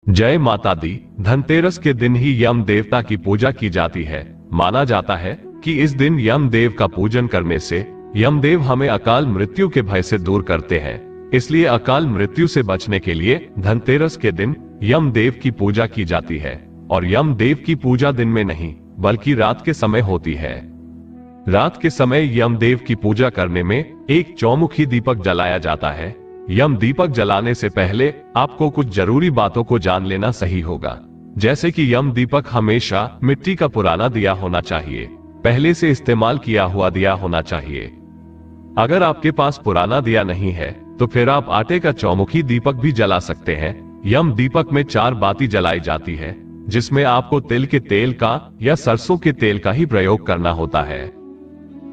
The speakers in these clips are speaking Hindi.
जय माता दी। धनतेरस के दिन ही यम देवता की पूजा की जाती है। माना जाता है कि इस दिन यम देव का पूजन करने से यमदेव हमें अकाल मृत्यु के भय से दूर करते हैं। इसलिए अकाल मृत्यु से बचने के लिए धनतेरस के दिन यम देव की पूजा की जाती है। और यम देव की पूजा दिन में नहीं बल्कि रात के समय होती है। रात के समय यम देव की पूजा करने में एक चौमुखी दीपक जलाया जाता है। यम दीपक जलाने से पहले आपको कुछ जरूरी बातों को जान लेना सही होगा, जैसे कि यम दीपक हमेशा मिट्टी का पुराना दिया होना चाहिए, पहले से इस्तेमाल किया हुआ दिया होना चाहिए। अगर आपके पास पुराना दिया नहीं है तो फिर आप आटे का चौमुखी दीपक भी जला सकते हैं। यम दीपक में 4 बाती जलाई जाती है, जिसमें आपको तिल के तेल का या सरसों के तेल का ही प्रयोग करना होता है।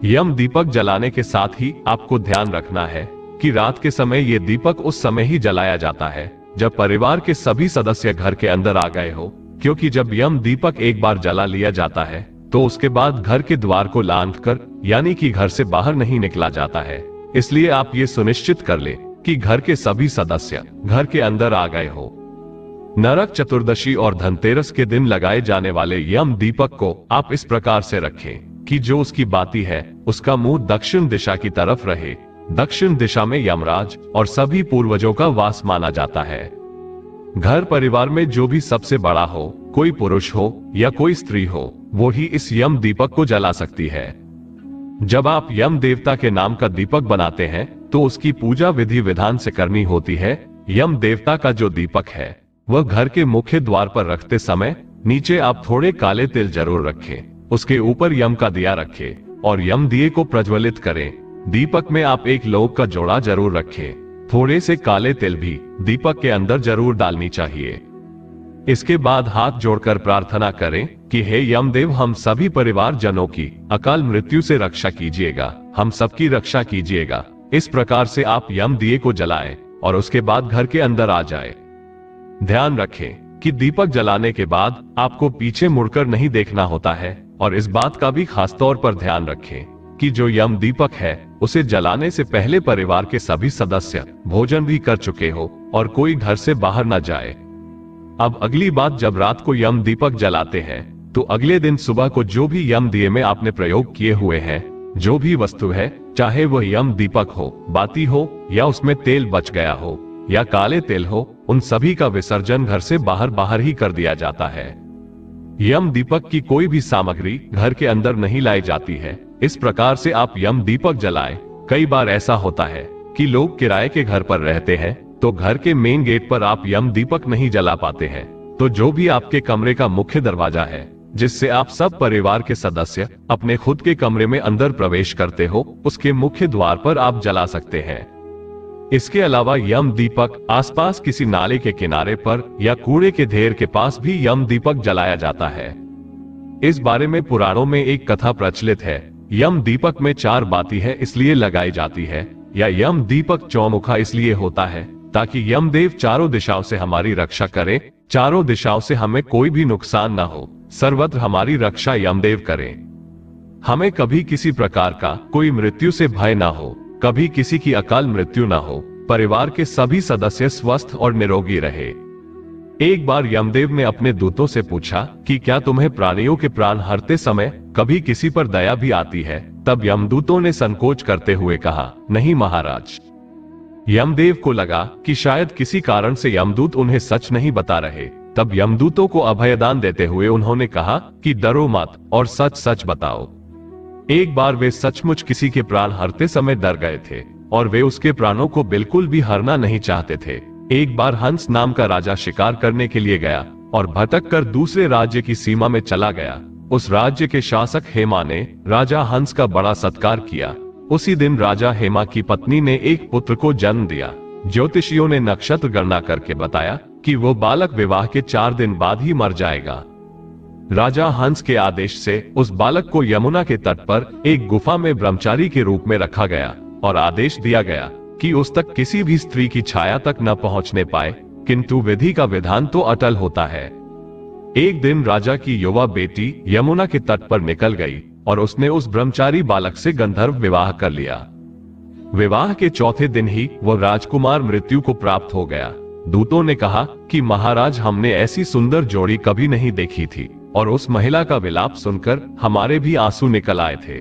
यम दीपक जलाने के साथ ही आपको ध्यान रखना है कि रात के समय ये दीपक उस समय ही जलाया जाता है जब परिवार के सभी सदस्य घर के अंदर आ गए हो, क्योंकि जब यम दीपक एक बार जला लिया जाता है तो उसके बाद घर के द्वार को लांघ कर यानी कि घर से बाहर नहीं निकला जाता है। इसलिए आप ये सुनिश्चित कर ले कि घर के सभी सदस्य घर के अंदर आ गए हो। नरक चतुर्दशी और धनतेरस के दिन लगाए जाने वाले यम दीपक को आप इस प्रकार से रखें कि जो उसकी बाती है उसका मुंह दक्षिण दिशा की तरफ रहे। दक्षिण दिशा में यमराज और सभी पूर्वजों का वास माना जाता है। घर परिवार में जो भी सबसे बड़ा हो, कोई पुरुष हो या कोई स्त्री हो, वो ही इस यम दीपक को जला सकती है। जब आप यम देवता के नाम का दीपक बनाते हैं तो उसकी पूजा विधि विधान से करनी होती है। यम देवता का जो दीपक है वह घर के मुख्य द्वार पर रखते समय नीचे आप थोड़े काले तिल जरूर रखें, उसके ऊपर यम का दिया रखें और यम दिए को प्रज्वलित करें। दीपक में आप एक लौंग का जोड़ा जरूर रखें। थोड़े से काले तिल भी दीपक के अंदर जरूर डालनी चाहिए। इसके बाद हाथ जोड़कर प्रार्थना करें कि हे यमदेव, हम सभी परिवार जनों की अकाल मृत्यु से रक्षा कीजिएगा, हम सबकी रक्षा कीजिएगा। इस प्रकार से आप यम दिए को जलाएं और उसके बाद घर के अंदर आ जाएं। ध्यान रखें कि दीपक जलाने के बाद आपको पीछे मुड़कर नहीं देखना होता है और इस बात का भी खास तौर पर ध्यान रखें कि जो यम दीपक है उसे जलाने से पहले परिवार के सभी सदस्य भोजन भी कर चुके हो और कोई घर से बाहर न जाए। अब अगली बात, जब रात को यम दीपक जलाते हैं तो अगले दिन सुबह को जो भी यम दिए में आपने प्रयोग किए हुए हैं, जो भी वस्तु है, चाहे वह यम दीपक हो, बाती हो या उसमें तेल बच गया हो या काले तेल हो, उन सभी का विसर्जन घर से बाहर ही कर दिया जाता है। यम दीपक की कोई भी सामग्री घर के अंदर नहीं लाई जाती है। इस प्रकार से आप यम दीपक जलाएं। कई बार ऐसा होता है कि लोग किराए के घर पर रहते हैं तो घर के मेन गेट पर आप यम दीपक नहीं जला पाते हैं, तो जो भी आपके कमरे का मुख्य दरवाजा है जिससे आप सब परिवार के सदस्य अपने खुद के कमरे में अंदर प्रवेश करते हो, उसके मुख्य द्वार पर आप जला सकते हैं। इसके अलावा यम दीपक आसपास किसी नाले के किनारे पर या कूड़े के ढेर के पास भी यम दीपक जलाया जाता है। इस बारे में पुराणों में एक कथा प्रचलित है। यम दीपक में 4 बाती है इसलिए लगाई जाती है, या यम दीपक चौमुखा इसलिए होता है ताकि यमदेव चारों दिशाओं से हमारी रक्षा करें, चारों दिशाओं से हमें कोई भी नुकसान न हो, सर्वत्र हमारी रक्षा यमदेव करें। हमें कभी किसी प्रकार का कोई मृत्यु से भय न हो, कभी किसी की अकाल मृत्यु न हो, परिवार के सभी सदस्य स्वस्थ और निरोगी रहे। एक बार यमदेव ने अपने दूतों से पूछा कि क्या तुम्हें प्राणियों के प्राण हरते समय कभी किसी पर दया भी आती है? तब यमदूतों ने संकोच करते हुए कहा, नहीं महाराज। यमदेव को लगा कि शायद किसी कारण से यमदूत उन्हें सच नहीं बता रहे। तब यमदूतों को अभयदान देते हुए उन्होंने कहा कि डरो मत और सच सच बताओ। एक बार वे सचमुच किसी के प्राण हरते समय डर गए थे और वे उसके प्राणों को बिल्कुल भी हरना नहीं चाहते थे। एक बार हंस नाम का राजा शिकार करने के लिए गया और भटक कर दूसरे राज्य की सीमा में चला गया। उस राज्य के शासक हेमा ने राजा हंस का बड़ा सत्कार किया। उसी दिन राजा हेमा की पत्नी ने एक पुत्र को जन्म दिया। ज्योतिषियों ने नक्षत्र गणना करके बताया कि वो बालक विवाह के 4 दिन बाद ही मर जाएगा। राजा हंस के आदेश से उस बालक को यमुना के तट पर एक गुफा में ब्रह्मचारी के रूप में रखा गया और आदेश दिया गया कि उस तक किसी भी स्त्री की छाया तक न पहुंचने पाए, किंतु विधि का विधान तो अटल होता है। एक दिन राजा की युवा बेटी यमुना के तट पर निकल गई और उसने उस ब्रह्मचारी बालक से गंधर्व विवाह कर लिया। विवाह के चौथे दिन ही वह राजकुमार मृत्यु को प्राप्त हो गया। दूतों ने कहा कि महाराज, हमने ऐसी सुंदर जोड़ी कभी नहीं देखी थी और उस महिला का विलाप सुनकर हमारे भी आंसू निकल आए थे।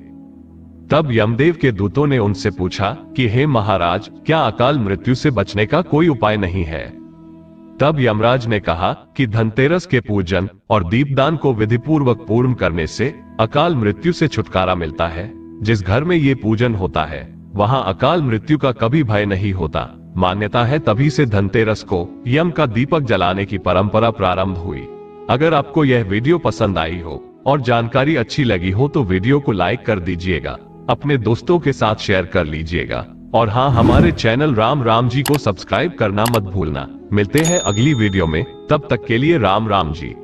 तब यमदेव के दूतों ने उनसे पूछा कि हे महाराज, क्या अकाल मृत्यु से बचने का कोई उपाय नहीं है? तब यमराज ने कहा कि धनतेरस के पूजन और दीपदान को विधिपूर्वक पूर्ण करने से अकाल मृत्यु से छुटकारा मिलता है। जिस घर में ये पूजन होता है वहां अकाल मृत्यु का कभी भय नहीं होता। मान्यता है तभी से धनतेरस को यम का दीपक जलाने की परंपरा प्रारंभ हुई। अगर आपको यह वीडियो पसंद आई हो और जानकारी अच्छी लगी हो तो वीडियो को लाइक कर दीजिएगा, अपने दोस्तों के साथ शेयर कर लीजिएगा और हाँ, हमारे चैनल राम राम जी को सब्सक्राइब करना मत भूलना। मिलते हैं अगली वीडियो में, तब तक के लिए राम राम जी।